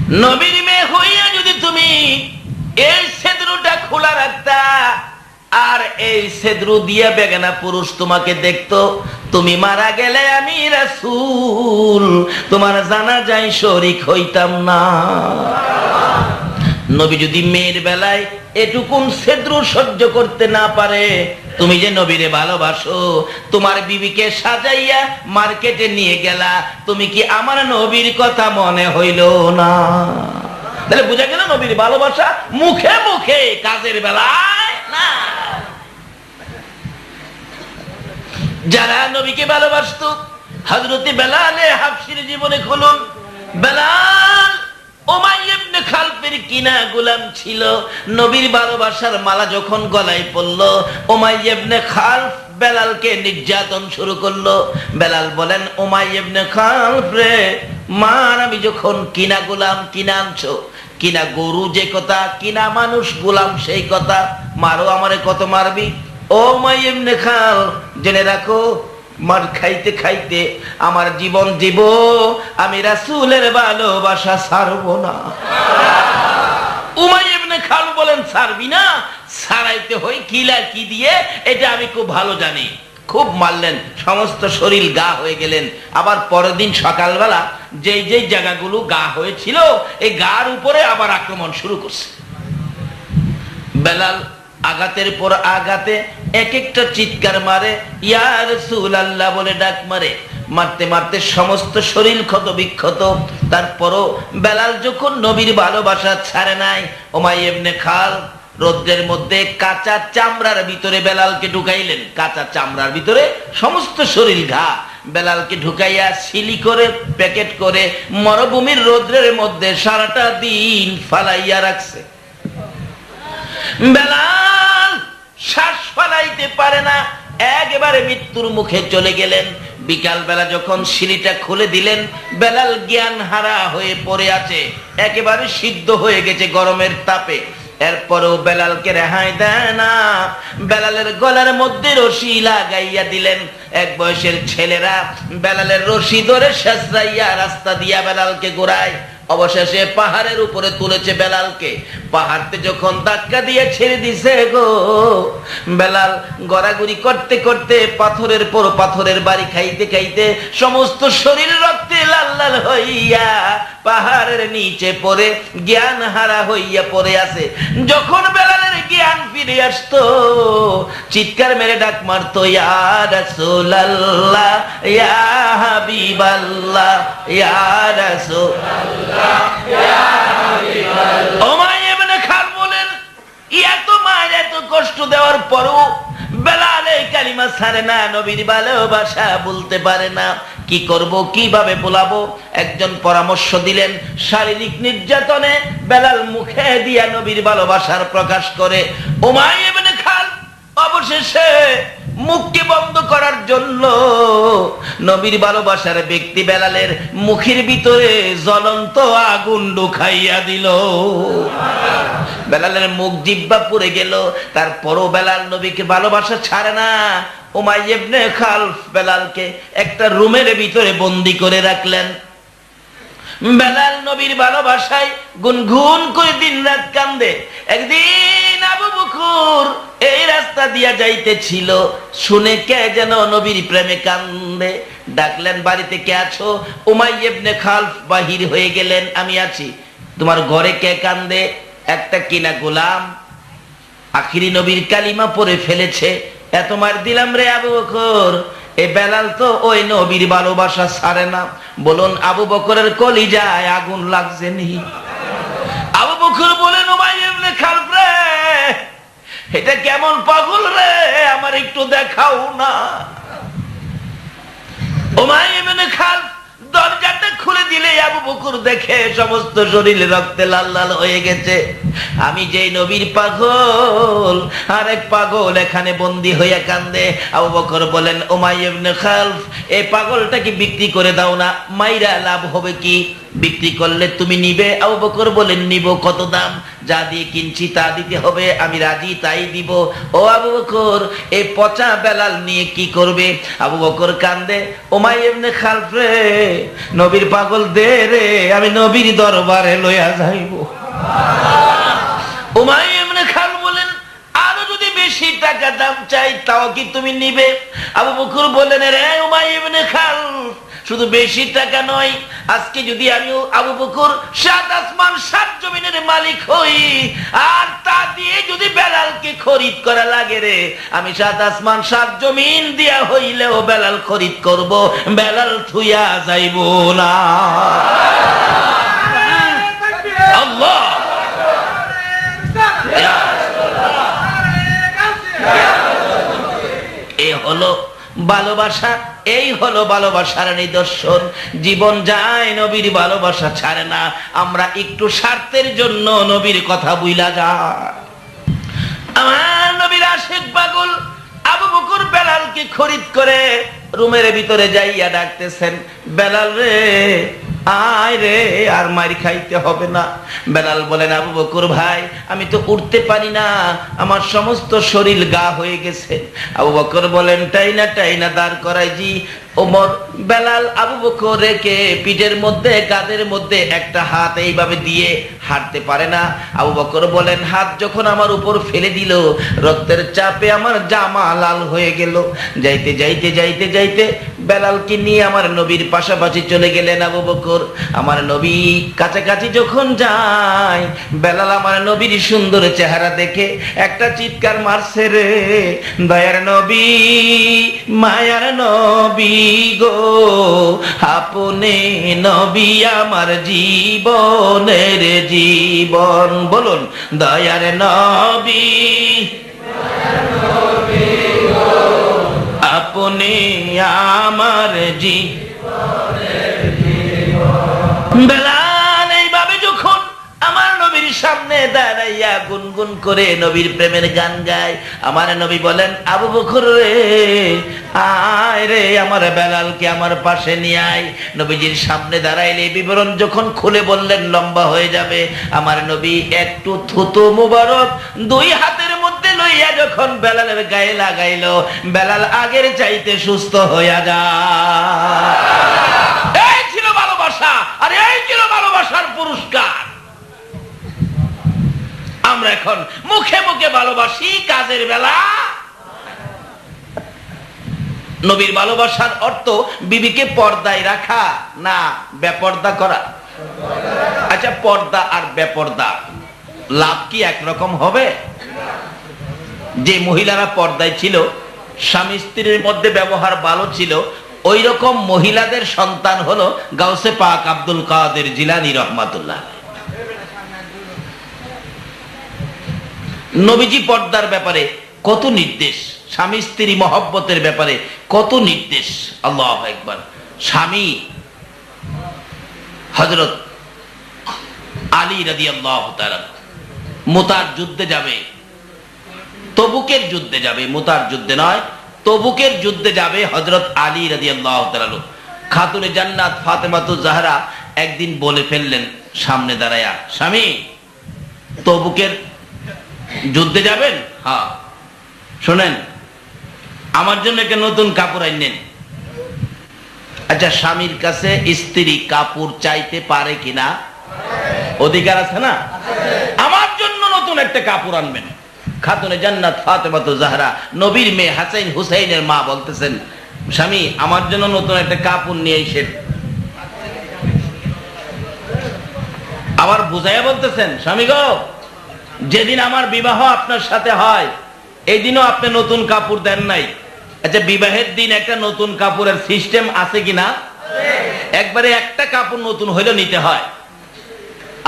নবীর মেয়ে হইয়া যদি তুমি এই সেদরুটা খোলা রাখতা আর এই সেদরু দিয়ে বেগানা পুরুষ তোমাকে দেখতো, তুমি মারা গেলে আমি রাসূল তোমার জানাজায় শরীক হইতাম না। নবী যদি মেয়ের বেলায় এটুকুন সেদরু সহ্য করতে না পারে, তুমি যে নবীরে ভালোবাসো, তোমার বিবিকে সাজাইয়া মার্কেটে নিয়ে গেলা, তুমি কি আমার নবীর কথা মনে হইল না? তাহলে বুঝা গেল নবীর ভালোবাসা মুখে মুখে, কাজের বেলায় না। যারা নবীকে ভালোবাসতো, হযরতে বেলাল হাবশীর জীবনে খুলুন। বেলাল উমাইয়া ইবনে খালফের কিনা গোলাম ছিল। নবীর ভালোবাসার মালা যখন গলায় পড়ল, উমাইয়া ইবনে খালফ বেলালকে নির্যাতন শুরু করলো। বেলাল বলেন, উমাইয়া ইবনে খালফ রে, মার আমি যখন কিনা গোলাম, কিনা আনছো, কিনা গরু যে কথা, কিনা মানুষ গোলাম সেই কথা, মারো আমারে কত মারবি? ও উমাইয়া ইবনে খালফ, জেনে রাখো, মার খাইতে খাইতে আমার জীবন দিব, আমি রাসূলের ভালোবাসা ছাড়বো না। উমাইয়া ইবনে খালফ বলেন, ছাড়বি না? ছাড়াইতে হই কিলা কি দিয়ে, এটা আমি খুব ভালো জানি। খুব মারলেন, সমস্ত শরীর গা হয়ে গেলেন। আবার পরের দিন সকালবেলা যেই যেই জায়গাগুলো গা হয়েছিল, এই গার উপরে আবার আক্রমণ শুরু করছে। বেলাল আঘাতের পর আঘাতে এক একটা চিৎকার মারে, ইয়া রাসূলুল্লাহ বলে ডাক মারে। মারতে মারতে সমস্ত শরীর ক্ষত বিক্ষত। তারপরও বেলাল যখন নবীর ভালোবাসা ছাড়ে নাই, উমাইয়া ইবনে খালফ রোদ্রের মধ্যে কাঁচা চামড়ার ভিতরে বেলালকে ঢুকাইলেন। কাঁচা চামড়ার ভিতরে সমস্ত শরীর ঘা, বেলালকে ঢুকাইয়া সিলি করে প্যাকেট করে মরুভূমির রোদ্রের মধ্যে সারাটা দিন ফালাইয়া রাখছে। বেলাল শ্বাস ফালাইতে পারে না, একেবারে মৃত্যুর মুখে চলে গেলেন। বিকাল বেলা যখন সিঁড়িটা খুলে দিলেন, বেলাল জ্ঞান হারা হয়ে পড়ে আছে, একেবারে সিদ্ধ হয়ে গেছে গরমের তাপে। এরপরেও বেলালকে রেহাই দেয় না। বেলালের গলার মধ্যে রশি লাগাইয়া দিলেন। এক বয়সের ছেলেরা বেলালের রশি ধরে শেষরাইয়া রাস্তা দিয়া বেলালকে ঘোরায়। অবশেষে পাহাড়ের উপরে তুলেছে বেলালকে। পাহাড়তে যখন ধাক্কা দিয়ে ছেড়ে দিছে গো, বেলাল গড়াগড়ি করতে করতে পাথরের পর পাথরের বাড়ি খাইতে খাইতে সমস্ত শরীর রক্তে লাল লাল হইয়া পাহাড়ের নিচে পড়ে জ্ঞান হারা হইয়া পড়ে আছে। যখন বেলালের জ্ঞান ফিরে আসতো, চিৎকার মেরে ডাক মারতো, ইয়া রাসূলুল্লাহ, ইয়া হাবিবাল্লাহ, ইয়া রাসূলুল্লাহ, ইয়া হাবিবাল্লাহ। উমাইয়া ইবনে খালফ বলেন, এত মার এত কষ্ট দেওয়ার পরও বেলাল এই কালিমা ছাড়ে না, নবীর ভালোবাসা বলতে পারে না। কি করব, কিভাবে বলাবো? একজন পরামর্শ দিলেন, শারীরিক নির্যাতনে বেলাল মুখে দিয়া নবীর ভালোবাসার প্রকাশ করে। উমাইয়া ইবনে খালফ অবশেষে মুখকে বন্ধ করার জন্য নবীর ভালোবাসার ব্যক্তি বেলালের মুখের ভিতরে জ্বলন্ত আগুন ঢুকাইয়া দিল। বেলালের মুখ জিহ্বা পুড়ে গেল। তারপরও বেলাল নবীকে ভালোবাসা ছাড়ে না। উমাইয়া ইবনে খালফ বেলালকে একটা রুমের ভিতরে বন্দি করে রাখলেন। বেলাল নবীর ভালোবাসায় গুনগুন করে দিন রাত কান্দে। একদিন আবু বকর এই রাস্তা দিয়া যাইতেছিল, শুনে কে যেন নবীর প্রেমে কান্দে। ডাকলেন, বাড়িতে কে আছো? উমাইয়া ইবনে খালফ বাহির হয়ে গেলেন, আমি আছি। তোমার ঘরে কে কান্দে? একটা কিনা গোলাম আখিরি নবীর কালিমা পড়ে ফেলেছে, এত মার দিলাম রে আবু বকর। এই বেলাল তো ওই নবীর ভালোবাসা ছাড়ে না। বলুন, আবু বকরের কলিজায় আগুন লাগছে নি? আবু বকর বলেন, উমাইয়া ইবনে খালফ রে, এটা কেমন পাগল রে, আমার একটু দেখাও না। উমাইয়া ইবনে খালফ দরজাটা খুলে দিলে আবু বকর দেখে সমস্ত শরীরে রক্তে লাল লাল হয়ে গেছে। আমি যেই নবীর পাগল, আরেক পাগল এখানে বন্দী হইয়া কান্দে। আবু বকর বলেন, উমাইয়া ইবনে খালফ, এই পাগলটাকে বিক্রি করে দাও না, মাইরা লাভ হবে কি? বিক্রি করলে তুমি নিবে? আবু বকর বলেন, নিব। কত দাম? যা দিয়ে কিনছি তা দিতে হবে, আমি রাজি, তাই দিব। ও আবু বকর, এই পচা বেলাল নিয়ে কি করবে? আবু বকর কান্দে, উমাইয়া ইবনে খালফ রে, নবীর পাগল দে রে, আমি নবীর দরবারে লইয়া যাইব। উমাইয়া ইবনে খালফ বলেন, আরো যদি বেশি টাকা দাম চাই তাও কি তুমি নিবে? আবু বকর বললেন, রে উমাইয়া ইবনে খালফ, শুধু বেশি টাকা নয়, আজকে যদি আমি আবু বকর 7 আসমান 7 জমিনের মালিক হই, আর তা দিয়ে যদি বেলালকে খরিদ করা লাগে রে, আমি 7 আসমান 7 জমিন দিয়া হইলেও বেলাল খরিদ করব, বেলাল থুইয়া যাইব না। আল্লাহ, এ হলো ভালোবাসা, এই হলো ভালোবাসার নিদর্শন। জীবন যায়, নবীর ভালোবাসা ছাড়ে না। আমরা একটু স্বার্থের জন্য নবীর কথা বুইলা যায়। আমার নবীর আশিক পাগল আবু বকর বেলালকে খরিদ করে রুমের ভিতরে যাইয়া ডাকতেছেন, বেলাল রে, আয় রে, আর মার খাইতে হবে না। বেলাল বলেন, আবু বকর ভাই, আমি তো উঠতে পারি না, আমার সমস্ত শরীর গা হয়ে গেছে। আবু বকর বলেন, টাইনা দাঁড় করাই জি। ওমর বেলাল আবু বকর রেখে পিঠের মধ্যে, কাঁধের মধ্যে একটা হাত এইভাবে দিয়ে হাঁটতে পারে না। আবু বকর বলেন, হাত যখন আমার উপর ফেলে দিল, রক্তের চাপে আমার জামা লাল হয়ে গেল। যাইতে যাইতে যাইতে যাইতে বেলালকে নিয়ে আমার নবীর পাশাপাশি চলে গেলেন আবু বকর। আমার নবী কাছাকাছি যখন যায়, বেলাল আমার নবীর সুন্দর চেহারা দেখে একটা চিৎকার মারছে, রে দয়ার নবী, মায়ার নবী গো, আপনি নবী আমার জীবনের জীবন। বলুন, দয়ার নবী, আপনি আমার জীবনের জীবন। বেলাল এইভাবে যখন আমার নবীর সামনে দাঁড়াইয়া গুনগুন করে নবীর প্রেমের গান গায়, আমার নবী বলেন, আবু বকর রে, আয় রে, আমার বেলালকে আমার পাশে নিয়ে আয়। নবীজির সামনে দাঁড়াইলে বিবরণ যখন খুলে বললেন লম্বা হয়ে যাবে, আমার নবী একটু থুতু মুবারক 2 হাতের মধ্যে লইয়া যখন বেলালের গায়ে লাগাইল, বেলাল আগের চাইতে সুস্থ হইয়া যায়। এই ছিল ভালোবাসা, আর এই ছিল ভালোবাসার পুরস্কার। আমরা এখন মুখে মুখে ভালোবাসি, কাজের বেলা। নবীর ভালোবাসার অর্থ বিবিকে পর্দায় রাখা না বেপর্দা করা? আচ্ছা, পর্দা আর বেপর্দা লাভ কি একরকম হবে? যে মহিলারা পর্দায় ছিল, স্বামী স্ত্রীর মধ্যে ব্যবহার ভালো ছিল, ওই রকম মহিলাদের সন্তান হলো গাউসে পাক আব্দুল কাদের জিলানী রহমাতুল্লাহ। নবীজি পর্দার ব্যাপারে কত নির্দেশ, স্বামী স্ত্রী মহব্বতের ব্যাপারে কত নির্দেশ। আল্লাহু আকবার। স্বামী হযরত আলী রাদিয়াল্লাহু তাআলা মুতার যুদ্ধে যাবে, তবুকের যুদ্ধে যাবে, মুতার যুদ্ধে নয়, তবুকের যুদ্ধে যাবে হযরত আলী রাদিয়াল্লাহু তাআলা। খাতুনে জান্নাত ফাতেমাতুজ জাহরা একদিন বলে ফেললেন সামনে দাঁড়ায়া, স্বামী তবুকের যুদ্ধে যাবেন? হ্যাঁ। শোনেন, আমার জন্য একটা নতুন কাপড় আনেন। আচ্ছা, স্বামীর কাছে স্ত্রী কাপড় চাইতে পারে কিনা? অধিকার আছে না? আমার জন্য নতুন একটা কাপড় আনবেন। খাতুনে জান্নাত ফাতেমাতুজ জাহরা, নবীর মেয়ে হাসান হুসাইনের মা বলতেছেন, স্বামী আমার জন্য নতুন একটা কাপড় নিয়ে এসেন। আবার বুঝাইয়া বলতেছেন, স্বামী গো, যেদিন আমার বিবাহ আপনার সাথে হয়, এই দিনও আপনি নতুন কাপড় দেন নাই। আচ্ছা, বিবাহের দিন একটা নতুন কাপড়ের সিস্টেম আছে কিনা? একবারে একটা কাপড় নতুন হইলে নিতে হয়।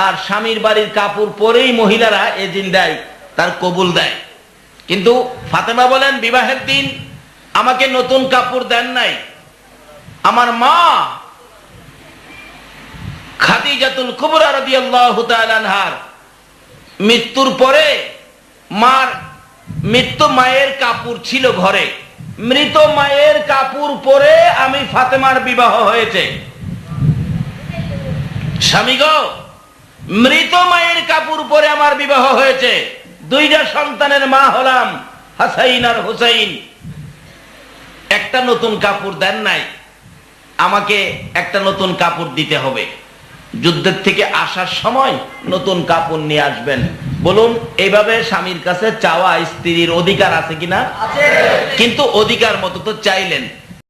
আর স্বামীর বাড়ির কাপড় পরেই মহিলারা এদিন দেয়, তার কবুল দেয়। কিন্তু ফাতেমা বলেন, বিবাহের দিন আমাকে নতুন কাপড় দেন নাই। আমার মা খাদিজাতুল কুবরা রাদিয়াল্লাহু তাআলা আনহার মৃত্যুর পরে মৃত মায়ের কাপড় ছিল ঘরে, মৃত মায়ের কাপড় পরে আমি ফাতেমার বিবাহ হয়েছে। স্বামী গো, মৃত মায়ের কাপড় পরে আমার বিবাহ হয়েছে, দুইটা সন্তানের মা হলাম, হাসাইন আর হুসাইন। একটা নতুন কাপড় দেন নাই, আমাকে একটা নতুন কাপড় দিতে হবে। যুদ্ধের থেকে আসার সময় নতুন কাপড় নিয়ে আসবেন। বলুন, এইভাবে স্বামীর কাছে চাওয়া স্ত্রীর অধিকার আছে কিনা? কিন্তু অধিকার মতো তো চাইলেন।